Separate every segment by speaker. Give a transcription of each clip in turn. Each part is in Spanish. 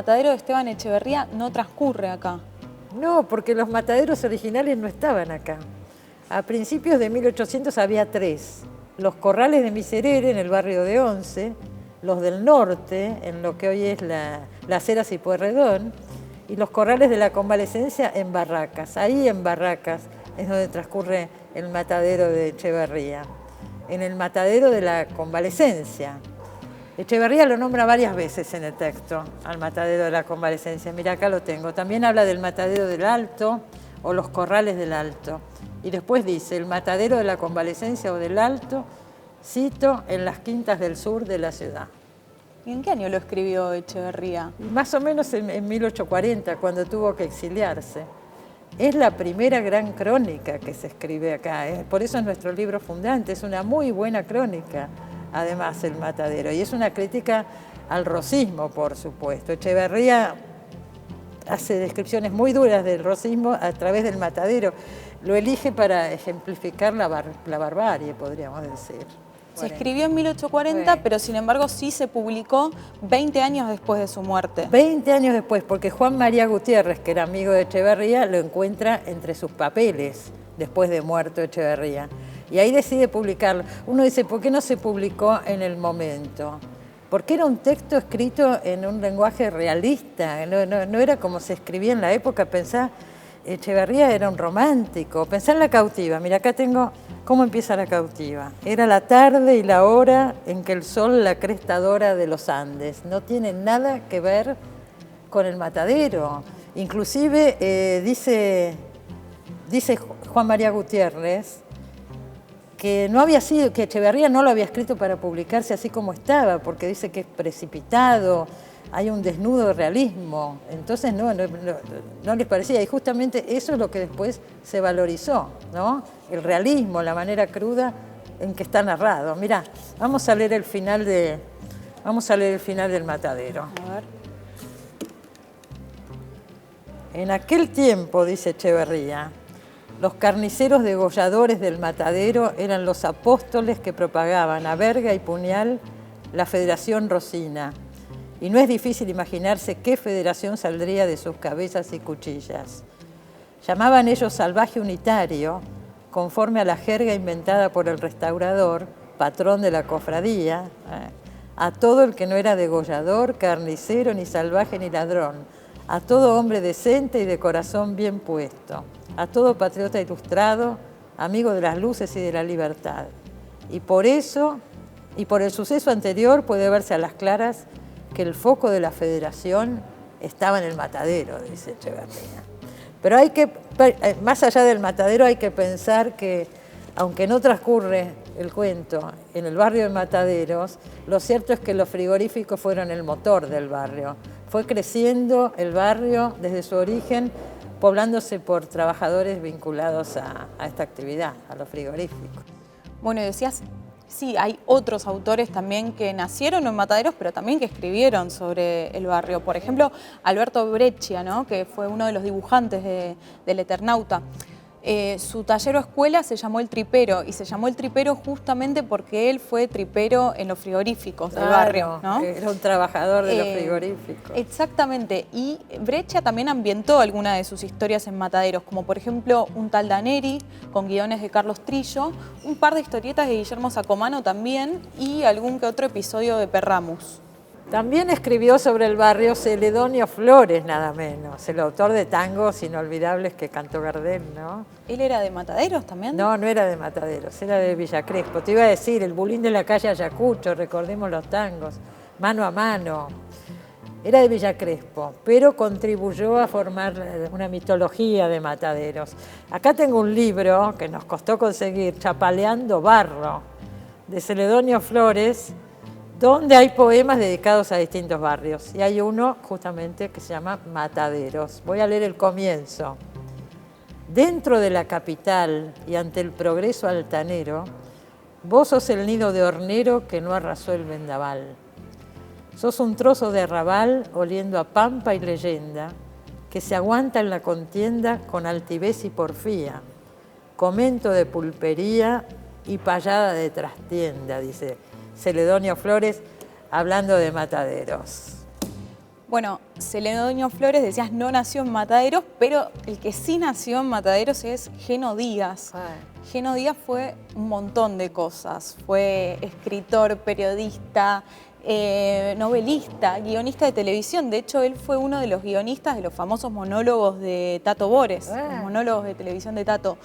Speaker 1: matadero de Esteban Echeverría no transcurre acá.
Speaker 2: No, porque los mataderos originales no estaban acá. A principios de 1800 había 3. Los corrales de Miserere, en el barrio de Once, los del norte, en lo que hoy es Las Heras y Pueyrredón, y los corrales de la Convalecencia en Barracas. Ahí en Barracas es donde transcurre el matadero de Echeverría. En el matadero de la Convalecencia. Echeverría lo nombra varias veces en el texto, al matadero de la Convalecencia. Mira, acá lo tengo. También habla del matadero del Alto o los corrales del Alto. Y después dice, el matadero de la Convalecencia o del Alto, cito, en las quintas del sur de la ciudad.
Speaker 1: ¿Y en qué año lo escribió Echeverría?
Speaker 2: Más o menos en 1840, cuando tuvo que exiliarse. Es la primera gran crónica que se escribe acá. Por eso es nuestro libro fundante, es una muy buena crónica. Además, el matadero. Y es una crítica al rosismo, por supuesto. Echeverría hace descripciones muy duras del rosismo a través del matadero. Lo elige para ejemplificar la barbarie, podríamos decir.
Speaker 1: Se escribió en 1840, pero sin embargo sí se publicó 20 años después de su muerte.
Speaker 2: 20 años después, porque Juan María Gutiérrez, que era amigo de Echeverría, lo encuentra entre sus papeles, después de muerto Echeverría. Y ahí decide publicarlo. Uno dice, ¿por qué no se publicó en el momento? Porque era un texto escrito en un lenguaje realista, no era como se escribía en la época. Pensá, Echeverría era un romántico. Pensá en La cautiva. Mira, acá tengo cómo empieza La cautiva. Era la tarde y la hora en que el sol la cresta dora de los Andes. No tiene nada que ver con el matadero. Inclusive dice Juan María Gutiérrez que no había sido, que Echeverría no lo había escrito para publicarse así como estaba, porque dice que es precipitado, hay un desnudo de realismo. Entonces no les parecía, y justamente eso es lo que después se valorizó, ¿no? El realismo, la manera cruda en que está narrado. Mirá, vamos a leer el final del matadero.
Speaker 1: A ver.
Speaker 2: En aquel tiempo, dice Echeverría, los carniceros degolladores del matadero eran los apóstoles que propagaban a verga y puñal la Federación Rosina. Y no es difícil imaginarse qué federación saldría de sus cabezas y cuchillas. Llamaban ellos salvaje unitario, conforme a la jerga inventada por el restaurador, patrón de la cofradía, a todo el que no era degollador, carnicero, ni salvaje, ni ladrón, a todo hombre decente y de corazón bien puesto, a todo patriota ilustrado, amigo de las luces y de la libertad. Y por eso, y por el suceso anterior, puede verse a las claras que el foco de la federación estaba en el matadero, dice Echeverría. Pero más allá del matadero, hay que pensar que, aunque no transcurre el cuento en el barrio de Mataderos, lo cierto es que los frigoríficos fueron el motor del barrio. Fue creciendo el barrio desde su origen, poblándose por trabajadores vinculados a esta actividad, a los frigoríficos.
Speaker 1: Bueno, decías, sí, hay otros autores también que nacieron en Mataderos, pero también que escribieron sobre el barrio. Por ejemplo, Alberto Breccia, ¿no? Que fue uno de los dibujantes del Eternauta. Su taller o escuela se llamó El Tripero, y se llamó El Tripero justamente porque él fue tripero en los frigoríficos del barrio, ¿no?
Speaker 2: Era un trabajador de los frigoríficos.
Speaker 1: Exactamente, y Breccia también ambientó algunas de sus historias en Mataderos, como por ejemplo Un tal Daneri, con guiones de Carlos Trillo, un par de historietas de Guillermo Sacomano también, y algún que otro episodio de Perramus.
Speaker 2: También escribió sobre el barrio Celedonio Flores, nada menos, el autor de tangos inolvidables que cantó Gardel, ¿no?
Speaker 1: ¿Él era de Mataderos también?
Speaker 2: No, no era de Mataderos, era de Villa Crespo. Te iba a decir, el bulín de la calle Ayacucho, recordemos los tangos, Mano a Mano. Era de Villa Crespo, pero contribuyó a formar una mitología de Mataderos. Acá tengo un libro que nos costó conseguir, Chapaleando Barro, de Celedonio Flores, donde hay poemas dedicados a distintos barrios. Y hay uno justamente que se llama Mataderos. Voy a leer el comienzo. Dentro de la capital y ante el progreso altanero, vos sos el nido de hornero que no arrasó el vendaval. Sos un trozo de arrabal oliendo a pampa y leyenda, que se aguanta en la contienda con altivez y porfía, comento de pulpería y payada de trastienda, dice Celedonio Flores, hablando de Mataderos.
Speaker 1: Bueno, Celedonio Flores, decías, no nació en Mataderos, pero el que sí nació en Mataderos es Geno Díaz. Geno Díaz fue un montón de cosas. Fue escritor, periodista, novelista, guionista de televisión. De hecho, él fue uno de los guionistas de los famosos monólogos de Tato Bores, los monólogos de televisión de Tato.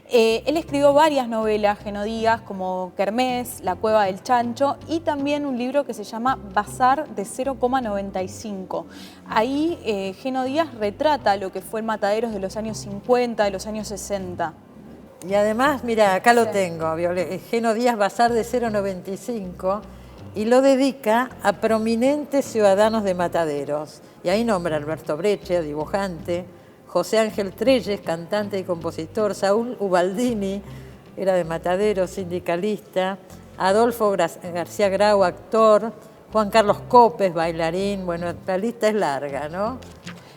Speaker 1: Él escribió varias novelas, Geno Díaz, como Kermés, La Cueva del Chancho, y también un libro que se llama Bazar de 0,95. Ahí Geno Díaz retrata lo que fue el Mataderos de los años 50, de los años 60.
Speaker 2: Y además, mira, acá lo tengo, Geno Díaz, Bazar de 0,95, y lo dedica a prominentes ciudadanos de Mataderos. Y ahí nombra a Alberto Breccia, dibujante, José Ángel Trelles, cantante y compositor, Saúl Ubaldini, era de Mataderos, sindicalista, Adolfo García Grau, actor, Juan Carlos Copes, bailarín, bueno, la lista es larga, ¿no?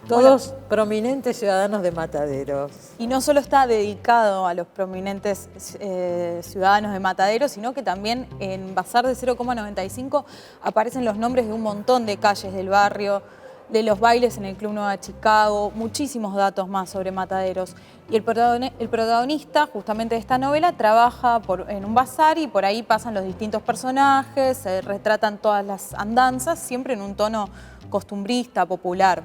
Speaker 2: Todos prominentes ciudadanos de Mataderos.
Speaker 1: Y no solo está dedicado a los prominentes ciudadanos de Mataderos, sino que también en Bazar de 0,95 aparecen los nombres de un montón de calles del barrio, de los bailes en el Club Nueva Chicago, muchísimos datos más sobre Mataderos. Y el protagonista justamente de esta novela trabaja en un bazar y por ahí pasan los distintos personajes, se retratan todas las andanzas, siempre en un tono costumbrista, popular.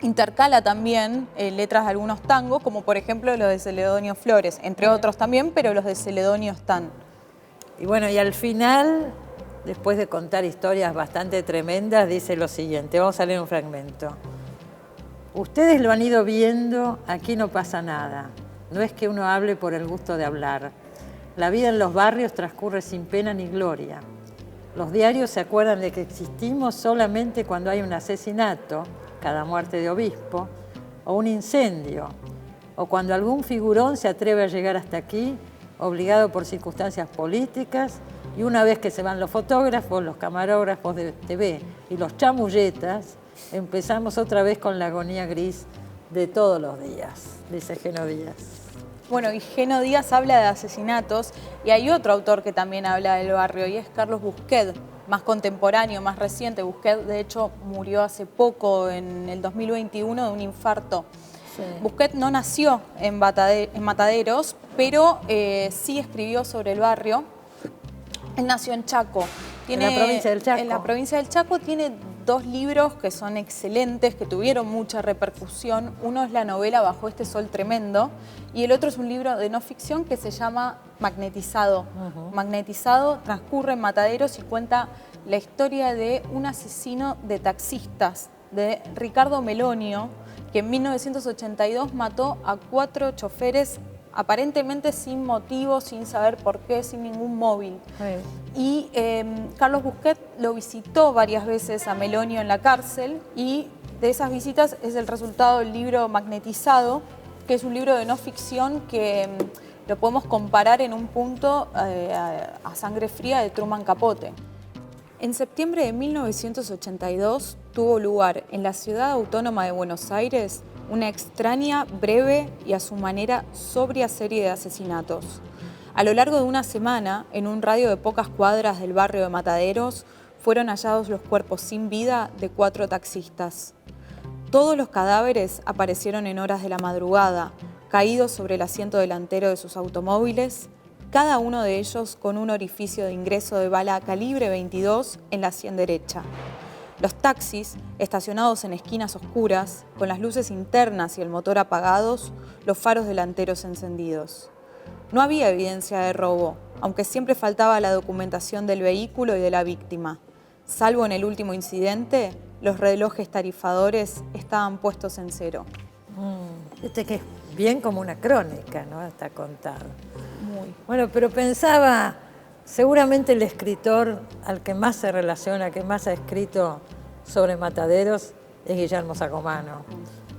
Speaker 1: Intercala también letras de algunos tangos, como por ejemplo los de Celedonio Flores, entre otros también, pero los de Celedonio están.
Speaker 2: Y bueno, y al final, después de contar historias bastante tremendas, dice lo siguiente, vamos a leer un fragmento. Ustedes lo han ido viendo, aquí no pasa nada. No es que uno hable por el gusto de hablar. La vida en los barrios transcurre sin pena ni gloria. Los diarios se acuerdan de que existimos solamente cuando hay un asesinato, cada muerte de obispo, o un incendio, o cuando algún figurón se atreve a llegar hasta aquí, obligado por circunstancias políticas, y una vez que se van los fotógrafos, los camarógrafos de TV y los chamulletas, empezamos otra vez con la agonía gris de todos los días, dice Geno Díaz.
Speaker 1: Bueno, y Geno Díaz habla de asesinatos, y hay otro autor que también habla del barrio, y es Carlos Busquet, más contemporáneo, más reciente. Busquet, de hecho, murió hace poco, en el 2021, de un infarto. Sí. Busquet no nació en Mataderos, pero sí escribió sobre el barrio. Él nació en Chaco.
Speaker 2: ¿En la provincia del Chaco?
Speaker 1: En la provincia del Chaco. Tiene dos libros que son excelentes, que tuvieron mucha repercusión. Uno es la novela Bajo este sol tremendo y el otro es un libro de no ficción que se llama Magnetizado. Magnetizado transcurre en Mataderos y cuenta la historia de un asesino de taxistas, de Ricardo Melonio, que en 1982 mató a 4 choferes aparentemente sin motivo, sin saber por qué, sin ningún móvil. Y Carlos Busquet lo visitó varias veces a Melonio en la cárcel y de esas visitas es el resultado del libro Magnetizado, que es un libro de no ficción que lo podemos comparar en un punto a Sangre Fría de Truman Capote. En septiembre de 1982 tuvo lugar en la ciudad autónoma de Buenos Aires una extraña, breve y a su manera sobria serie de asesinatos. A lo largo de una semana, en un radio de pocas cuadras del barrio de Mataderos, fueron hallados los cuerpos sin vida de 4 taxistas. Todos los cadáveres aparecieron en horas de la madrugada, caídos sobre el asiento delantero de sus automóviles, cada uno de ellos con un orificio de ingreso de bala calibre 22 en la sien derecha. Los taxis, estacionados en esquinas oscuras, con las luces internas y el motor apagados, los faros delanteros encendidos. No había evidencia de robo, aunque siempre faltaba la documentación del vehículo y de la víctima. Salvo en el último incidente, los relojes tarifadores estaban puestos en cero.
Speaker 2: Que es bien como una crónica, ¿no? Está contado.
Speaker 1: Muy.
Speaker 2: Bueno, pero pensaba, seguramente el escritor al que más se relaciona, que más ha escrito sobre Mataderos, es Guillermo Sacomano.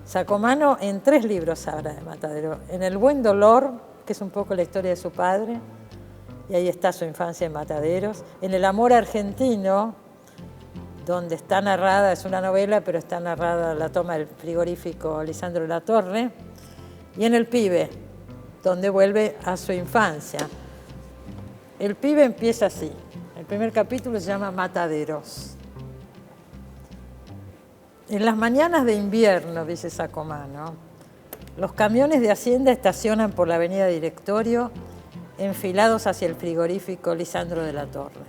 Speaker 2: Sacomano en 3 libros habla de Mataderos. En El buen dolor, que es un poco la historia de su padre, y ahí está su infancia en Mataderos. En El amor argentino, donde está narrada, es una novela, pero está narrada la toma del frigorífico Lisandro Latorre. Y en El pibe, donde vuelve a su infancia. El pibe empieza así. El primer capítulo se llama Mataderos. En las mañanas de invierno, dice Sacomano, los camiones de Hacienda estacionan por la avenida Directorio, enfilados hacia el frigorífico Lisandro de la Torre.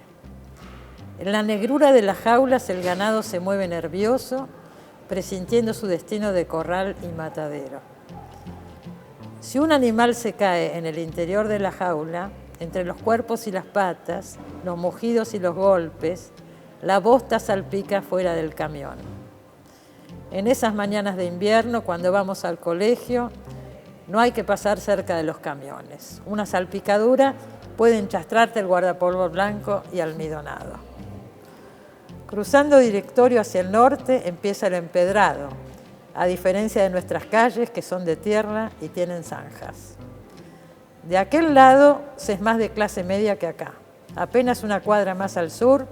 Speaker 2: En la negrura de las jaulas el ganado se mueve nervioso, presintiendo su destino de corral y matadero. Si un animal se cae en el interior de la jaula, entre los cuerpos y las patas, los mugidos y los golpes, la bosta salpica fuera del camión. En esas mañanas de invierno, cuando vamos al colegio, no hay que pasar cerca de los camiones. Una salpicadura puede enchastrarte el guardapolvo blanco y almidonado. Cruzando Directorio hacia el norte empieza el empedrado, a diferencia de nuestras calles que son de tierra y tienen zanjas. De aquel lado se es más de clase media que acá. Apenas una cuadra más al sur,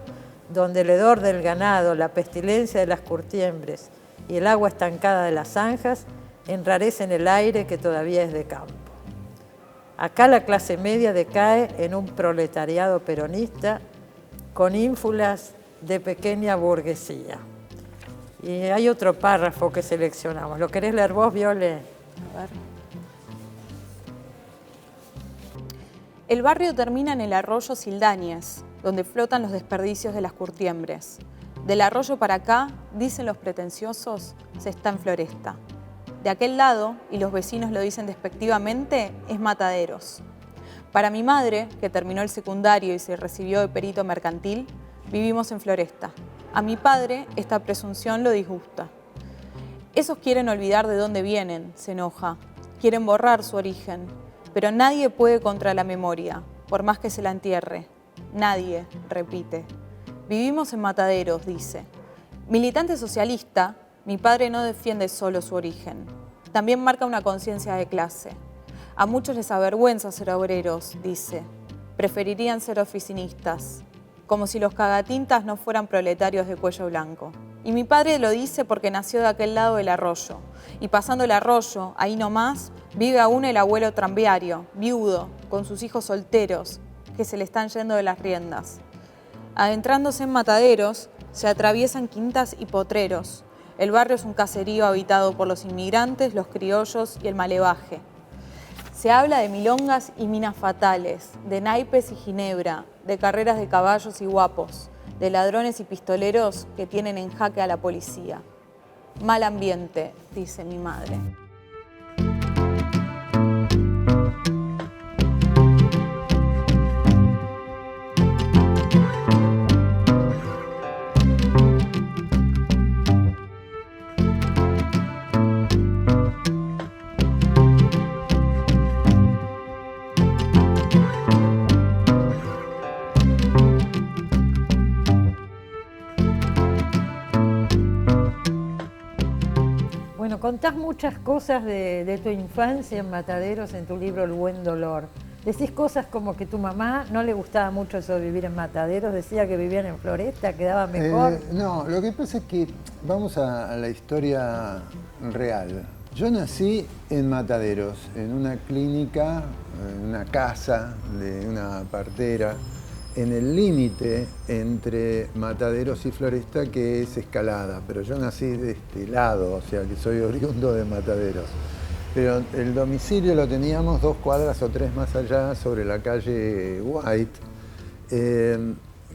Speaker 2: donde el hedor del ganado, la pestilencia de las curtiembres y el agua estancada de las zanjas enrarecen el aire que todavía es de campo. Acá la clase media decae en un proletariado peronista con ínfulas de pequeña burguesía. Y hay otro párrafo que seleccionamos. ¿Lo querés leer vos, Viole?
Speaker 1: A ver. El barrio termina en el arroyo Sildañez, donde flotan los desperdicios de las curtiembres. Del arroyo para acá, dicen los pretenciosos, se está en Floresta. De aquel lado, y los vecinos lo dicen despectivamente, es Mataderos. Para mi madre, que terminó el secundario y se recibió de perito mercantil, vivimos en Floresta. A mi padre, esta presunción lo disgusta. Esos quieren olvidar de dónde vienen, se enoja. Quieren borrar su origen. Pero nadie puede contra la memoria, por más que se la entierre. Nadie, repite. Vivimos en Mataderos, dice. Militante socialista, mi padre no defiende solo su origen. También marca una conciencia de clase. A muchos les avergüenza ser obreros, dice. Preferirían ser oficinistas. Como si los cagatintas no fueran proletarios de cuello blanco. Y mi padre lo dice porque nació de aquel lado del arroyo. Y pasando el arroyo, ahí nomás, vive aún el abuelo tranviario, viudo, con sus hijos solteros, que se le están yendo de las riendas. Adentrándose en Mataderos, se atraviesan quintas y potreros. El barrio es un caserío habitado por los inmigrantes, los criollos y el malevaje. Se habla de milongas y minas fatales, de naipes y ginebra, de carreras de caballos y guapos, de ladrones y pistoleros que tienen en jaque a la policía. Mal ambiente, dice mi madre.
Speaker 2: Contás muchas cosas de tu infancia en Mataderos en tu libro El Buen Dolor. Decís cosas como que tu mamá no le gustaba mucho eso de vivir en Mataderos, decía que vivían en Floresta, quedaba mejor.
Speaker 3: No, lo que pasa es que vamos a la historia real. Yo nací en Mataderos, en una clínica, en una casa de una partera, en el límite entre Mataderos y Floresta, que es Escalada, pero yo nací de este lado, o sea que soy oriundo de Mataderos. Pero el domicilio lo teníamos 2 cuadras o 3 más allá, sobre la calle White,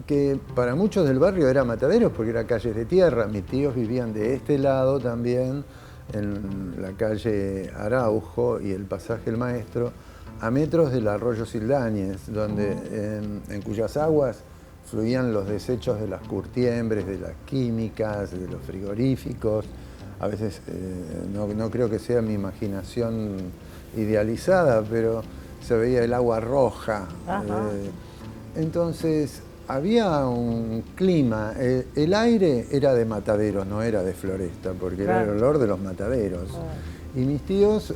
Speaker 3: que para muchos del barrio era Mataderos porque era calles de tierra. Mis tíos vivían de este lado también, en la calle Araujo y el pasaje El Maestro, a metros del arroyo Sildañez, donde, en cuyas aguas fluían los desechos de las curtiembres, de las químicas, de los frigoríficos. A veces no creo que sea mi imaginación idealizada, pero se veía el agua roja. Entonces había un clima, el aire era de Mataderos, no era de Floresta, porque era el olor de los mataderos. Y mis tíos,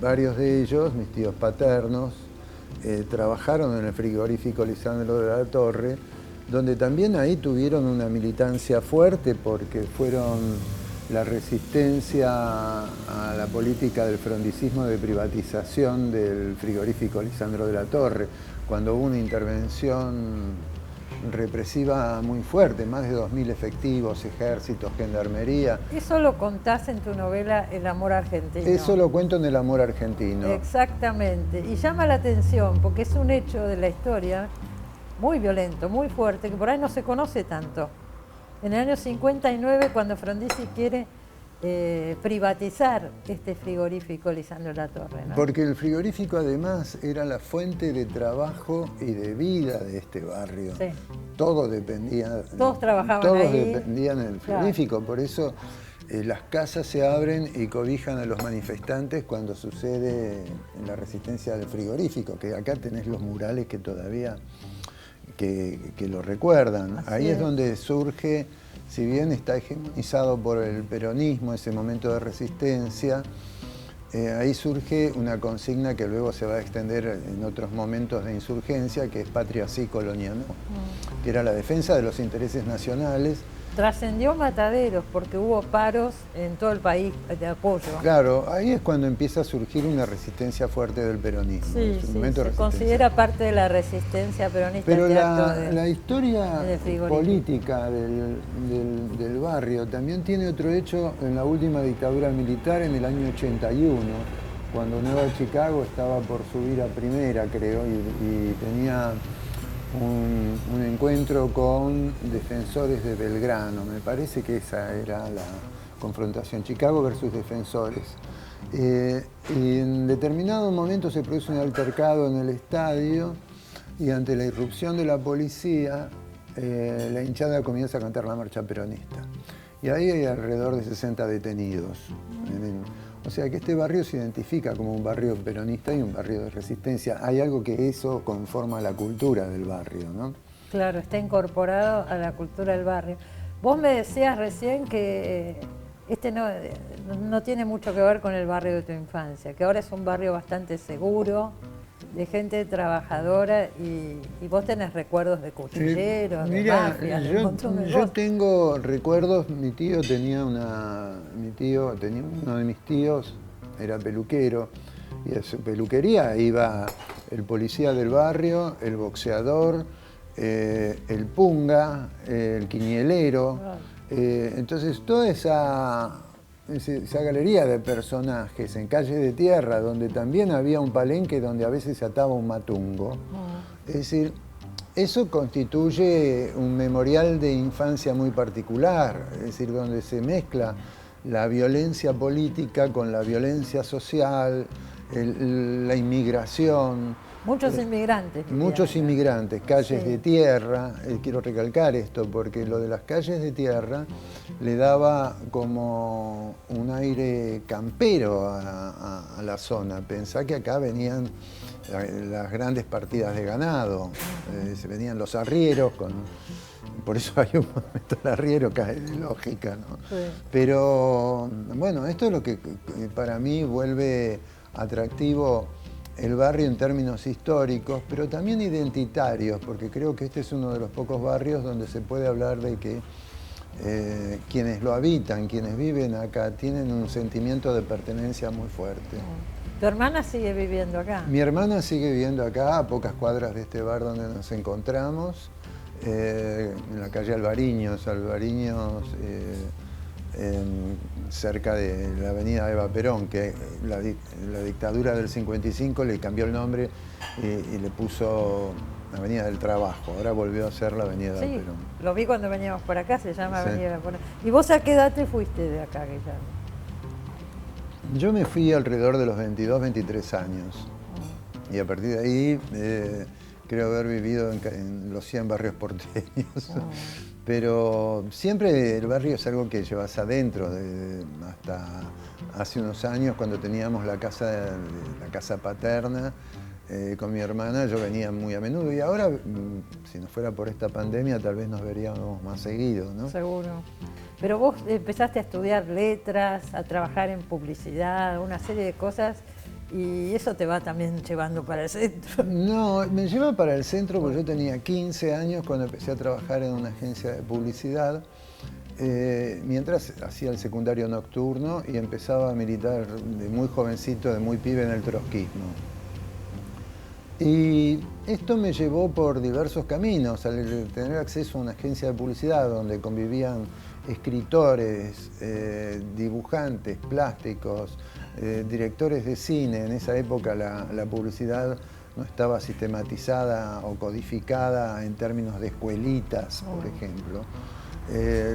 Speaker 3: varios de ellos, mis tíos paternos, trabajaron en el frigorífico Lisandro de la Torre, donde también ahí tuvieron una militancia fuerte porque fueron la resistencia a la política del frondicismo de privatización del frigorífico Lisandro de la Torre, cuando hubo una intervención represiva muy fuerte, más de 2000 efectivos, ejércitos, gendarmería.
Speaker 2: Eso lo contás en tu novela El amor argentino.
Speaker 3: Eso lo cuento en El amor argentino.
Speaker 2: Exactamente, y llama la atención porque es un hecho de la historia muy violento, muy fuerte, que por ahí no se conoce tanto. En el año 59, cuando Frondizi quiere privatizar este frigorífico Lisandro Latorre, ¿no?
Speaker 3: Porque el frigorífico además era la fuente de trabajo y de vida de este barrio.
Speaker 2: Sí.
Speaker 3: Todo dependía,
Speaker 2: Todos trabajaban
Speaker 3: todos
Speaker 2: ahí.
Speaker 3: dependían del frigorífico, por eso las casas se abren y cobijan a los manifestantes cuando sucede la resistencia del frigorífico, que acá tenés los murales que todavía que lo recuerdan.
Speaker 2: Así
Speaker 3: Ahí es
Speaker 2: es
Speaker 3: donde surge, si bien está hegemonizado por el peronismo, ese momento de resistencia, ahí surge una consigna que luego se va a extender en otros momentos de insurgencia, que es patria sí, colonia no, que era la defensa de los intereses nacionales.
Speaker 2: Trascendió Mataderos porque hubo paros en todo el país de apoyo.
Speaker 3: Claro, ahí es cuando empieza a surgir una resistencia fuerte del peronismo.
Speaker 2: Sí,
Speaker 3: Es un
Speaker 2: sí,
Speaker 3: momento de
Speaker 2: se
Speaker 3: resistencia.
Speaker 2: considera parte de la resistencia peronista.
Speaker 3: Pero
Speaker 2: este acto
Speaker 3: la historia
Speaker 2: del frigorífico.
Speaker 3: política del barrio también tiene otro hecho en la última dictadura militar en el año 81, cuando Nueva Chicago estaba por subir a primera, creo, y tenía un encuentro con defensores de Belgrano. Me parece que esa era la confrontación, Chicago versus defensores. Y en determinado momento se produce un altercado en el estadio y ante la irrupción de la policía, la hinchada comienza a cantar la marcha peronista. Y ahí hay alrededor de 60 detenidos. O sea que este barrio se identifica como un barrio peronista y un barrio de resistencia. Hay algo que eso conforma la cultura del barrio, ¿no?
Speaker 2: Claro, está incorporado a la cultura del barrio. Vos me decías recién que este no tiene mucho que ver con el barrio de tu infancia, que ahora es un barrio bastante seguro, de gente trabajadora, y vos tenés recuerdos de cuchilleros, de mafias, de un montón de
Speaker 3: yo
Speaker 2: cosas.
Speaker 3: tengo recuerdos. Mi tío tenía uno de mis tíos, era peluquero, y a su peluquería iba el policía del barrio, el boxeador, el punga, el quinielero. Entonces toda esa galería de personajes en Calle de Tierra, donde también había un palenque donde a veces se ataba un matungo. Es decir, eso constituye un memorial de infancia muy particular, es decir, donde se mezcla la violencia política con la violencia social, la inmigración.
Speaker 2: Muchos inmigrantes.
Speaker 3: Muchos inmigrantes, calles
Speaker 2: Sí.
Speaker 3: de tierra. Quiero recalcar esto porque lo de las calles de tierra le daba como un aire campero a la zona. Pensá que acá venían las grandes partidas de ganado, se venían los arrieros, por eso hay un momento el arriero cae de lógica, ¿no?
Speaker 2: Sí.
Speaker 3: Pero bueno, esto es lo que para mí vuelve atractivo el barrio en términos históricos, pero también identitarios, porque creo que este es uno de los pocos barrios donde se puede hablar de que quienes lo habitan, quienes viven acá, tienen un sentimiento de pertenencia muy fuerte.
Speaker 2: ¿Tu hermana sigue viviendo acá?
Speaker 3: Mi hermana sigue viviendo acá, a pocas cuadras de este bar donde nos encontramos, en la calle Alvariños, cerca de la avenida Eva Perón, que la dictadura del 55 le cambió el nombre y le puso Avenida del Trabajo. Ahora volvió a ser la avenida
Speaker 2: Sí,
Speaker 3: Perón.
Speaker 2: lo vi cuando veníamos por acá, se llama
Speaker 3: Sí.
Speaker 2: Avenida Perón. ¿Y vos a qué edad te fuiste de acá, Guillermo?
Speaker 3: Yo me fui alrededor de los 22, 23 años. Y a partir de ahí creo haber vivido en los 100 barrios porteños. Pero siempre el barrio es algo que llevas adentro. Hasta hace unos años, cuando teníamos la casa paterna con mi hermana, yo venía muy a menudo. Y ahora, si no fuera por esta pandemia, tal vez nos veríamos más seguido, ¿no?
Speaker 2: Seguro. Pero vos empezaste a estudiar letras, a trabajar en publicidad, una serie de cosas, y eso te va también llevando para el centro.
Speaker 3: No, me lleva para el centro porque yo tenía 15 años cuando empecé a trabajar en una agencia de publicidad, mientras hacía el secundario nocturno y empezaba a militar de muy jovencito, de muy pibe en el trotskismo. Y esto me llevó por diversos caminos, al tener acceso a una agencia de publicidad donde convivían escritores, dibujantes, plásticos, directores de cine. En esa época la publicidad no estaba sistematizada o codificada en términos de escuelitas, por ejemplo.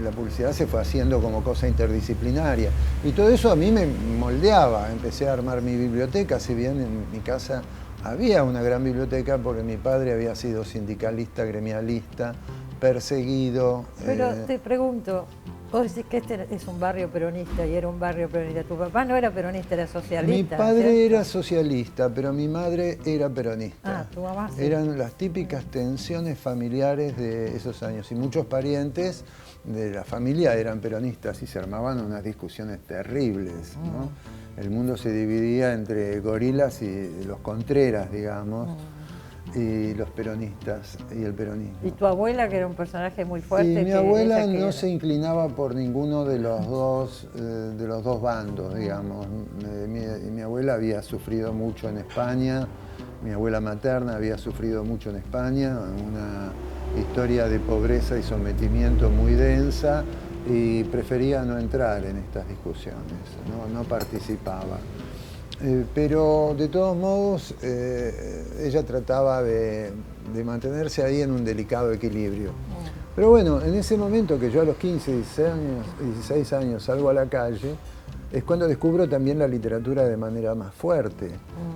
Speaker 3: La publicidad se fue haciendo como cosa interdisciplinaria. Y todo eso a mí me moldeaba. Empecé a armar mi biblioteca, si bien en mi casa había una gran biblioteca porque mi padre había sido sindicalista, gremialista, perseguido.
Speaker 2: Pero te pregunto, vos decís que este es un barrio peronista y era un barrio peronista. Tu papá no era peronista, era socialista.
Speaker 3: Mi padre
Speaker 2: ¿cierto?
Speaker 3: era socialista, pero mi madre era peronista.
Speaker 2: Ah, tu mamá sí.
Speaker 3: Eran las típicas tensiones familiares de esos años y muchos parientes de la familia eran peronistas y se armaban unas discusiones terribles, ¿no? El mundo se dividía entre gorilas y los contreras, digamos, y los peronistas y el peronismo.
Speaker 2: Y tu abuela, que era un personaje muy fuerte.
Speaker 3: Y mi abuela no se inclinaba por ninguno de los dos bandos, digamos. Mi abuela había sufrido mucho en España, mi abuela materna había sufrido mucho en España, una historia de pobreza y sometimiento muy densa, y prefería no entrar en estas discusiones, no participaba. Pero de todos modos ella trataba de mantenerse ahí en un delicado equilibrio. Pero bueno, en ese momento que yo a los 15, 16 años salgo a la calle, es cuando descubro también la literatura de manera más fuerte.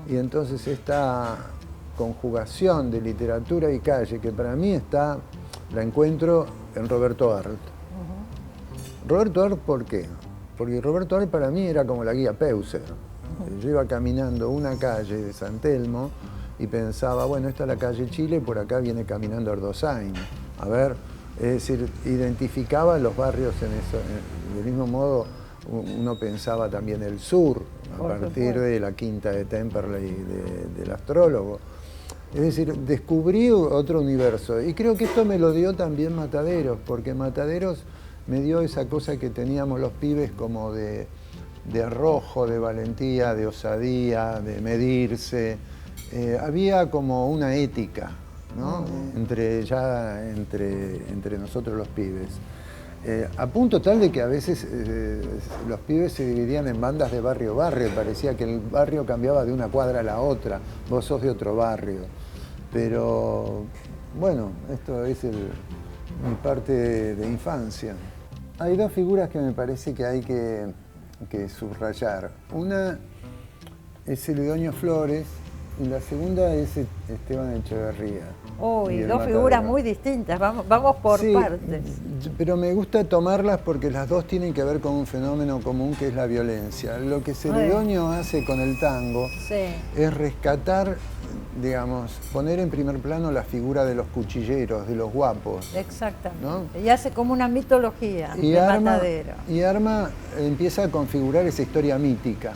Speaker 3: Y entonces esta conjugación de literatura y calle, que para mí la encuentro en Roberto Arlt. Roberto Arlt, ¿por qué? Porque Roberto Arlt para mí era como la guía Peuser. Yo iba caminando una calle de San Telmo y pensaba, bueno, esta es la calle Chile, por acá viene caminando Ardoshain. A ver, es decir, identificaba los barrios en eso. Del mismo modo, uno pensaba también el sur, a partir de la quinta de Temperley del astrólogo. Es decir, descubrí otro universo. Y creo que esto me lo dio también Mataderos, porque Mataderos me dio esa cosa que teníamos los pibes como de arrojo, de valentía, de osadía, de medirse. Había como una ética, ¿no? entre nosotros los pibes. A punto tal de que a veces los pibes se dividían en bandas de barrio, parecía que el barrio cambiaba de una cuadra a la otra, vos sos de otro barrio. Pero bueno, esto es mi parte de infancia. Hay dos figuras que me parece que hay que subrayar. Una es Celedonio Flores y la segunda es Esteban Echeverría.
Speaker 2: Uy, dos figuras muy distintas, vamos por partes.
Speaker 3: Pero me gusta tomarlas porque las dos tienen que ver con un fenómeno común que es la violencia. Lo que Celedonio hace con el tango es rescatar, digamos, poner en primer plano la figura de los cuchilleros, de los guapos.
Speaker 2: Exactamente.
Speaker 3: ¿No?
Speaker 2: Y hace como una mitología de Matadero.
Speaker 3: Y empieza a configurar esa historia mítica.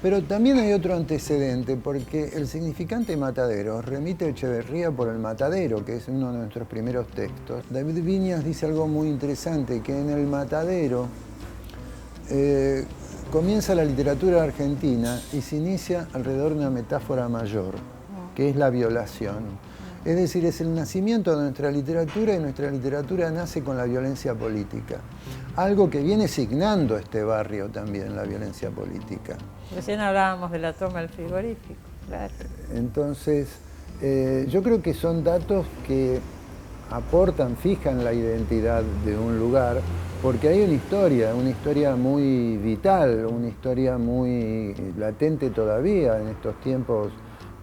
Speaker 3: Pero también hay otro antecedente, porque el significante matadero remite a Echeverría por el matadero, que es uno de nuestros primeros textos. David Viñas dice algo muy interesante, que en el matadero comienza la literatura argentina y se inicia alrededor de una metáfora mayor, que es la violación. Es decir, es el nacimiento de nuestra literatura y nuestra literatura nace con la violencia política. Algo que viene signando este barrio también, la violencia política.
Speaker 2: Recién hablábamos de la toma del frigorífico. Claro.
Speaker 3: Entonces, yo creo que son datos que aportan, fijan la identidad de un lugar, porque hay una historia muy vital, una historia muy latente todavía en estos tiempos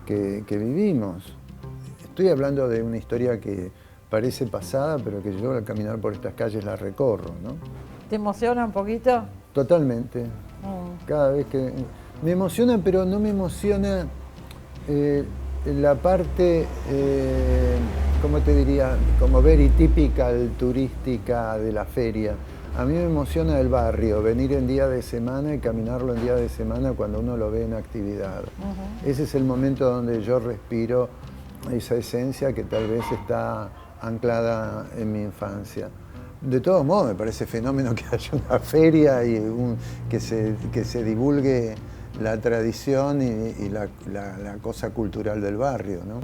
Speaker 3: que vivimos. Estoy hablando de una historia que parece pasada, pero que yo al caminar por estas calles la recorro, ¿no?
Speaker 2: ¿Te emociona un poquito?
Speaker 3: Totalmente. Cada vez que... Me emociona, pero no me emociona la parte, ¿cómo te diría? Como very typical turística de la feria. A mí me emociona el barrio, venir en día de semana y caminarlo en día de semana cuando uno lo ve en actividad. Ese es el momento donde yo respiro esa esencia que tal vez está anclada en mi infancia. De todos modos, me parece fenómeno que haya una feria y que se divulgue la tradición y la cosa cultural del barrio, ¿no?